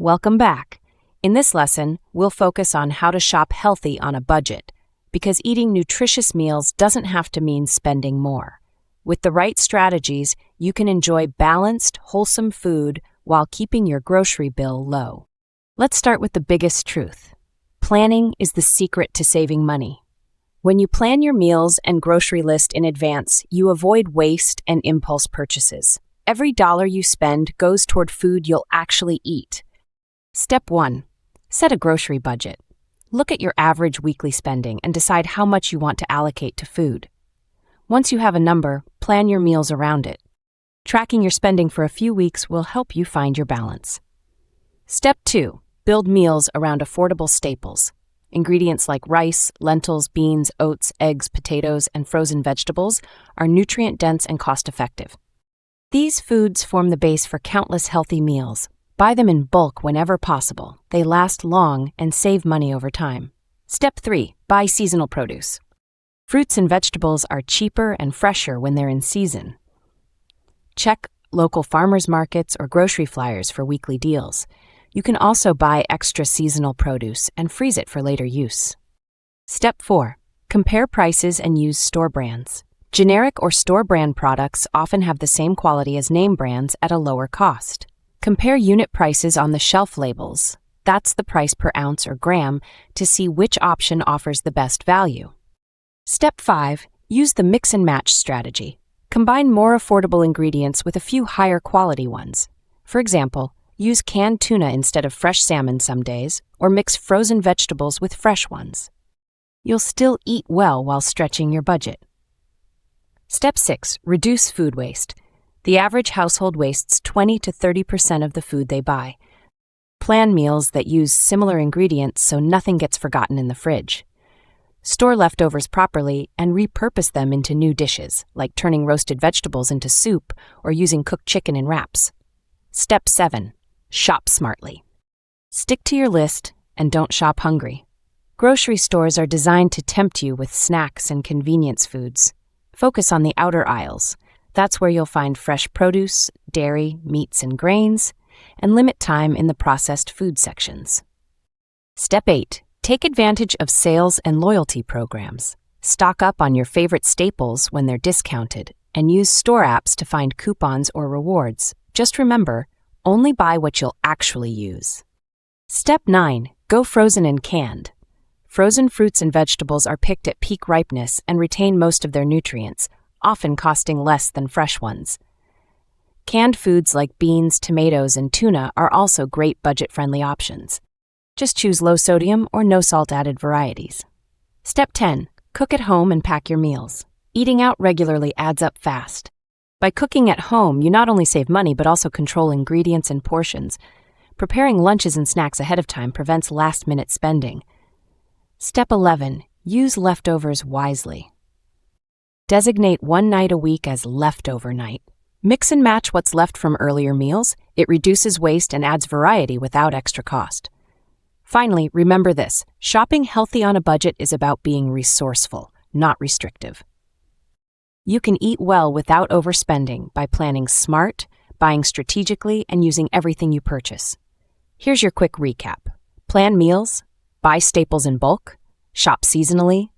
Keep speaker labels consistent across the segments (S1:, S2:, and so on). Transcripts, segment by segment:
S1: Welcome back. In this lesson, we'll focus on how to shop healthy on a budget, because eating nutritious meals doesn't have to mean spending more. With the right strategies, you can enjoy balanced, wholesome food while keeping your grocery bill low. Let's start with the biggest truth. Planning is the secret to saving money. When you plan your meals and grocery list in advance, you avoid waste and impulse purchases. Every dollar you spend goes toward food you'll actually eat. Step 1. Set a grocery budget. Look at your average weekly spending and decide how much you want to allocate to food. Once you have a number, plan your meals around it. Tracking your spending for a few weeks will help you find your balance. Step 2. Build meals around affordable staples. Ingredients like rice, lentils, beans, oats, eggs, potatoes, and frozen vegetables are nutrient-dense and cost-effective. These foods form the base for countless healthy meals. Buy them in bulk whenever possible. They last long and save money over time. Step 3. Buy seasonal produce. Fruits and vegetables are cheaper and fresher when they're in season. Check local farmers markets or grocery flyers for weekly deals. You can also buy extra seasonal produce and freeze it for later use. Step 4. Compare prices and use store brands. Generic or store brand products often have the same quality as name brands at a lower cost. Compare unit prices on the shelf labels. That's the price per ounce or gram to see which option offers the best value. Step 5. Use the mix and match strategy. Combine more affordable ingredients with a few higher quality ones. For example, use canned tuna instead of fresh salmon some days, or mix frozen vegetables with fresh ones. You'll still eat well while stretching your budget. Step 6. Reduce food waste. The average household wastes 20 to 30% of the food they buy. Plan meals that use similar ingredients so nothing gets forgotten in the fridge. Store leftovers properly and repurpose them into new dishes, like turning roasted vegetables into soup or using cooked chicken in wraps. Step 7. Shop smartly. Stick to your list and don't shop hungry. Grocery stores are designed to tempt you with snacks and convenience foods. Focus on the outer aisles. That's where you'll find fresh produce, dairy, meats, and grains, and limit time in the processed food sections. Step 8. Take advantage of sales and loyalty programs. Stock up on your favorite staples when they're discounted, and use store apps to find coupons or rewards. Just remember, only buy what you'll actually use. Step 9. Go frozen and canned. Frozen fruits and vegetables are picked at peak ripeness and retain most of their nutrients, often costing less than fresh ones. Canned foods like beans, tomatoes, and tuna are also great budget-friendly options. Just choose low-sodium or no-salt added varieties. Step 10. Cook at home and pack your meals. Eating out regularly adds up fast. By cooking at home, you not only save money but also control ingredients and portions. Preparing lunches and snacks ahead of time prevents last-minute spending. Step 11. Use leftovers wisely. Designate one night a week as leftover night. Mix and match what's left from earlier meals. It reduces waste and adds variety without extra cost. Finally, remember this: shopping healthy on a budget is about being resourceful, not restrictive. You can eat well without overspending by planning smart, buying strategically, and using everything you purchase. Here's your quick recap. Plan meals, buy staples in bulk, shop seasonally,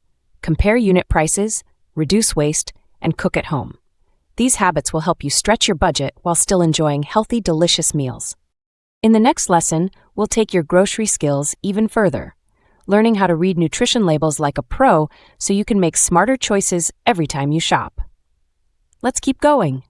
S1: compare unit prices, reduce waste, and cook at home. These habits will help you stretch your budget while still enjoying healthy, delicious meals. In the next lesson, we'll take your grocery skills even further, learning how to read nutrition labels like a pro so you can make smarter choices every time you shop. Let's keep going.